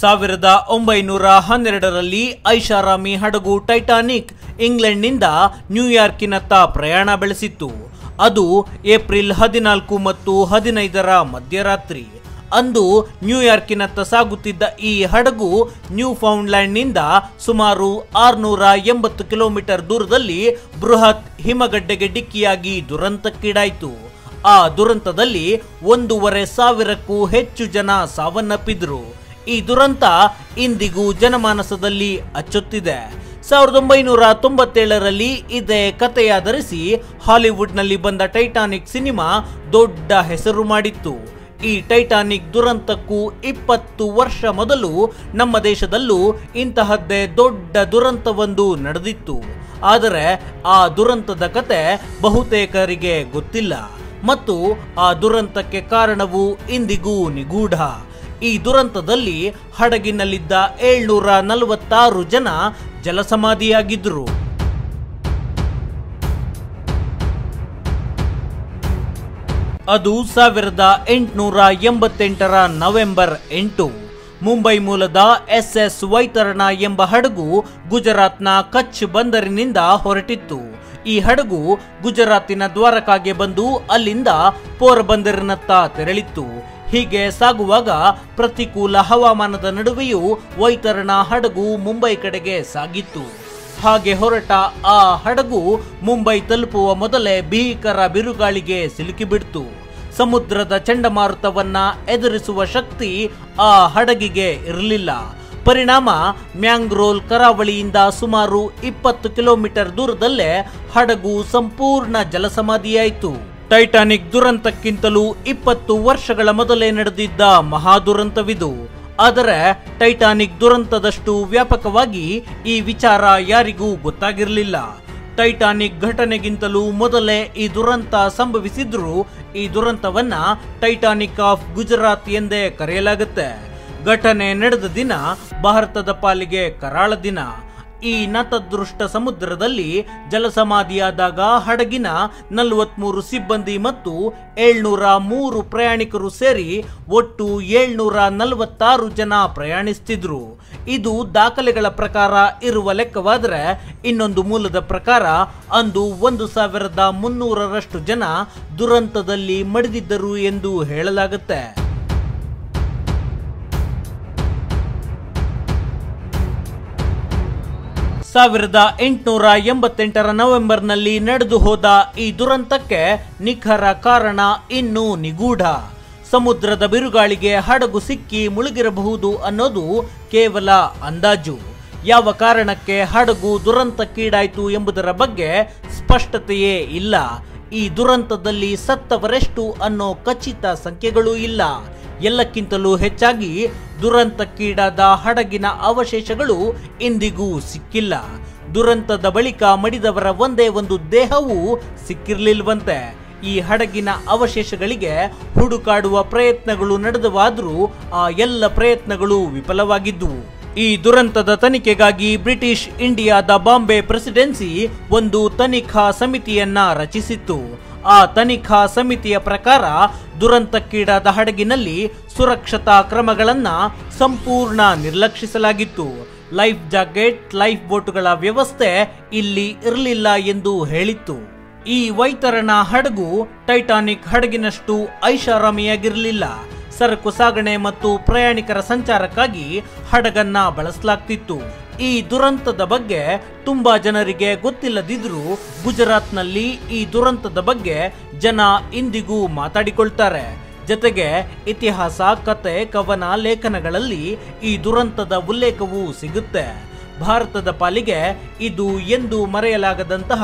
ಸಾವಿರದ 1912ರಲ್ಲಿ ಐಷಾರಾಮಿ ಹಡಗು ಟೈಟಾನಿಕ್ ಇಂಗ್ಲೆಂಡ್ನಿಂದ ನ್ಯೂಯಾರ್ಕಿನತ್ತ ಪ್ರಯಾಣ ಬೆಳೆಸಿತ್ತು. ಅದು ಏಪ್ರಿಲ್ 14 ಮತ್ತು 15ರ ಮಧ್ಯರಾತ್ರಿ. ಅಂದು ನ್ಯೂಯಾರ್ಕಿನತ್ತ ಸಾಗುತ್ತಿದ್ದ ಈ ಹಡಗು ನ್ಯೂಫೌಂಡ್ಲ್ಯಾಂಡ್ನಿಂದ ಸುಮಾರು 680 ಕಿಲೋಮೀಟರ್ ದೂರದಲ್ಲಿ ಬೃಹತ್ ಹಿಮಗಡ್ಡೆಗೆ ಡಿಕ್ಕಿಯಾಗಿ ದುರಂತಕ್ಕೀಡಾಯಿತು. ಆ ದುರಂತದಲ್ಲಿ 1,500ಕ್ಕೂ ಹೆಚ್ಚು ಜನ ಸಾವನ್ನಪ್ಪಿದ್ರು. ಈ ದುರಂತ ಇಂದಿಗೂ ಜನಮಾನಸದಲ್ಲಿ ಅಚ್ಚೊತ್ತಿದೆ. 1997ರಲ್ಲಿ ಇದೇ ಕಥೆಯಾಧರಿಸಿ ಹಾಲಿವುಡ್ನಲ್ಲಿ ಬಂದ ಟೈಟಾನಿಕ್ ಸಿನಿಮಾ ದೊಡ್ಡ ಹೆಸರು ಮಾಡಿತ್ತು. ಈ ಟೈಟಾನಿಕ್ ದುರಂತಕ್ಕೂ 20 ವರ್ಷ ಮೊದಲು ನಮ್ಮ ದೇಶದಲ್ಲೂ ಇಂತಹದ್ದೇ ದೊಡ್ಡ ದುರಂತವೊಂದು ನಡೆದಿತ್ತು. ಆದರೆ ಆ ದುರಂತದ ಕತೆ ಬಹುತೇಕರಿಗೆ ಗೊತ್ತಿಲ್ಲ ಮತ್ತು ಆ ದುರಂತಕ್ಕೆ ಕಾರಣವು ಇಂದಿಗೂ ನಿಗೂಢ. ಈ ದುರಂತದಲ್ಲಿ ಹಡಗಿನಲ್ಲಿದ್ದ 746 ಜನ ಜಲಸಮಾಧಿಯಾಗಿದ್ದರು. ಅದು 1888ರ ನವೆಂಬರ್ 8. ಮುಂಬೈ ಮೂಲದ SS ವೈತರಣಾ ಎಂಬ ಹಡಗು ಗುಜರಾತ್ನ ಕಚ್ ಬಂದರಿನಿಂದ ಹೊರಟಿತ್ತು. ಈ ಹಡಗು ಗುಜರಾತಿನ ದ್ವಾರಕಾಗೆ ಬಂದು ಅಲ್ಲಿಂದ ಪೋರಬಂದರಿನತ್ತ ತೆರಳಿತ್ತು. ಹೀಗೆ ಸಾಗುವಾಗ ಪ್ರತಿಕೂಲ ಹವಾಮಾನದ ನಡುವೆಯೂ ವೈತರಣಾ ಹಡಗು ಮುಂಬೈ ಕಡೆಗೆ ಸಾಗಿತ್ತು. ಹಾಗೆ ಹೊರಟ ಆ ಹಡಗು ಮುಂಬೈ ತಲುಪುವ ಮೊದಲೇ ಭೀಕರ ಬಿರುಗಾಳಿಗೆ ಸಿಲುಕಿಬಿಡ್ತು. ಸಮುದ್ರದ ಚಂಡಮಾರುತವನ್ನ ಎದುರಿಸುವ ಶಕ್ತಿ ಆ ಹಡಗಿಗೆ ಇರಲಿಲ್ಲ. ಪರಿಣಾಮ ಮ್ಯಾಂಗ್ರೋಲ್ ಕರಾವಳಿಯಿಂದ ಸುಮಾರು 20 ಕಿಲೋಮೀಟರ್ ದೂರದಲ್ಲೇ ಹಡಗು ಸಂಪೂರ್ಣ ಜಲಸಮಾಧಿಯಾಯಿತು. ಟೈಟಾನಿಕ್ ದುರಂತಕ್ಕಿಂತಲೂ 20 ವರ್ಷಗಳ ಮೊದಲೇ ನಡೆದಿದ್ದ ಮಹಾದುರಂತವಿದು. ಆದರೆ ಟೈಟಾನಿಕ್ ದುರಂತದಷ್ಟು ವ್ಯಾಪಕವಾಗಿ ಈ ವಿಚಾರ ಯಾರಿಗೂ ಗೊತ್ತಾಗಿರಲಿಲ್ಲ. ಟೈಟಾನಿಕ್ ಘಟನೆಗಿಂತಲೂ ಮೊದಲೇ ಈ ದುರಂತ ಸಂಭವಿಸಿದ್ರೂ ಈ ದುರಂತವನ್ನ ಟೈಟಾನಿಕ್ ಆಫ್ ಗುಜರಾತ್ ಎಂದೇ ಕರೆಯಲಾಗುತ್ತೆ. ಘಟನೆ ನಡೆದ ದಿನ ಭಾರತದ ಪಾಲಿಗೆ ಕರಾಳ ದಿನ. ಈ ನತದೃಷ್ಟ ಸಮುದ್ರದಲ್ಲಿ ಜಲಸಮಾಧಿಯಾದಾಗ ಹಡಗಿನ 43 ಸಿಬ್ಬಂದಿ ಮತ್ತು 703 ಪ್ರಯಾಣಿಕರು ಸೇರಿ ಒಟ್ಟು 746 ಜನ ಪ್ರಯಾಣಿಸುತ್ತಿದ್ರು. ಇದು ದಾಖಲೆಗಳ ಪ್ರಕಾರ ಇರುವ ಲೆಕ್ಕವಾದರೆ, ಇನ್ನೊಂದು ಮೂಲದ ಪ್ರಕಾರ ಅಂದು 1300ರಷ್ಟು ಜನ ದುರಂತದಲ್ಲಿ ಮಡಿದಿದ್ದರು ಎಂದು ಹೇಳಲಾಗುತ್ತೆ. 1888ರ ನವೆಂಬರ್ನಲ್ಲಿ ನಡೆದು ಹೋದ ಈ ದುರಂತಕ್ಕೆ ನಿಖರ ಕಾರಣ ಇನ್ನೂ ನಿಗೂಢ. ಸಮುದ್ರದ ಬಿರುಗಾಳಿಗೆ ಹಡಗು ಸಿಕ್ಕಿ ಮುಳುಗಿರಬಹುದು ಅನ್ನೋದು ಕೇವಲ ಅಂದಾಜು. ಯಾವ ಕಾರಣಕ್ಕೆ ಹಡಗು ದುರಂತಕ್ಕೀಡಾಯಿತು ಎಂಬುದರ ಬಗ್ಗೆ ಸ್ಪಷ್ಟತೆಯೇ ಇಲ್ಲ. ಈ ದುರಂತದಲ್ಲಿ ಸತ್ತವರೆಷ್ಟು ಅನ್ನೋ ಖಚಿತ ಸಂಖ್ಯೆಗಳೂ ಇಲ್ಲ. ಎಲ್ಲಕ್ಕಿಂತಲೂ ಹೆಚ್ಚಾಗಿ ದುರಂತಕ್ಕೀಡಾದ ಹಡಗಿನ ಅವಶೇಷಗಳು ಇಂದಿಗೂ ಸಿಕ್ಕಿಲ್ಲ. ದುರಂತದ ಬಳಿಕ ಮಡಿದವರ ಒಂದೇ ಒಂದು ದೇಹವೂ ಸಿಕ್ಕಿರ್ಲಿಲ್ವಂತೆ. ಈ ಹಡಗಿನ ಅವಶೇಷಗಳಿಗೆ ಹುಡುಕಾಡುವ ಪ್ರಯತ್ನಗಳು ನಡೆದವಾದರೂ ಆ ಎಲ್ಲ ಪ್ರಯತ್ನಗಳು ವಿಫಲವಾಗಿದ್ದುವು. ಈ ದುರಂತದ ತನಿಖೆಗಾಗಿ ಬ್ರಿಟಿಷ್ ಇಂಡಿಯಾದ ಬಾಂಬೆ ಪ್ರೆಸಿಡೆನ್ಸಿ ಒಂದು ತನಿಖಾ ಸಮಿತಿಯನ್ನ ರಚಿಸಿತ್ತು. ಆ ತನಿಖಾ ಸಮಿತಿಯ ಪ್ರಕಾರ ದುರಂತಕ್ಕೀಡಾದ ಹಡಗಿನಲ್ಲಿ ಸುರಕ್ಷತಾ ಕ್ರಮಗಳನ್ನ ಸಂಪೂರ್ಣ ನಿರ್ಲಕ್ಷಿಸಲಾಗಿತ್ತು. ಲೈಫ್ ಜಾಕೆಟ್, ಲೈಫ್ ಬೋಟ್ಗಳ ವ್ಯವಸ್ಥೆ ಇಲ್ಲಿ ಇರಲಿಲ್ಲ ಎಂದು ಹೇಳಿತ್ತು. ಈ ವೈತರಣಾ ಹಡಗು ಟೈಟಾನಿಕ್ ಹಡಗಿನಷ್ಟು ಐಷಾರಾಮಿಯಾಗಿರಲಿಲ್ಲ. ಸರಕು ಸಾಗಣೆ ಮತ್ತು ಪ್ರಯಾಣಿಕರ ಸಂಚಾರಕ್ಕಾಗಿ ಹಡಗನ್ನ ಬಳಸಲಾಗ್ತಿತ್ತು. ಈ ದುರಂತದ ಬಗ್ಗೆ ತುಂಬಾ ಜನರಿಗೆ ಗೊತ್ತಿಲ್ಲದಿದ್ರೂ ಗುಜರಾತ್ನಲ್ಲಿ ಈ ದುರಂತದ ಬಗ್ಗೆ ಜನ ಇಂದಿಗೂ ಮಾತಾಡಿಕೊಳ್ತಾರೆ. ಜೊತೆಗೆ ಇತಿಹಾಸ, ಕತೆ, ಕವನ, ಲೇಖನಗಳಲ್ಲಿ ಈ ದುರಂತದ ಉಲ್ಲೇಖವೂ ಸಿಗುತ್ತೆ. ಭಾರತದ ಪಾಲಿಗೆ ಇದು ಎಂದು ಮರೆಯಲಾಗದಂತಹ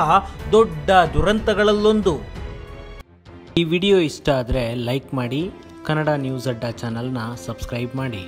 ದೊಡ್ಡ ದುರಂತಗಳಲ್ಲೊಂದು. ಈ ವಿಡಿಯೋ ಇಷ್ಟ ಆದರೆ ಲೈಕ್ ಮಾಡಿ, ಕನ್ನಡ ನ್ಯೂಸ್ ಅಡ್ಡ ಚಾನಲ್ನ ಸಬ್ಸ್ಕ್ರೈಬ್ ಮಾಡಿ.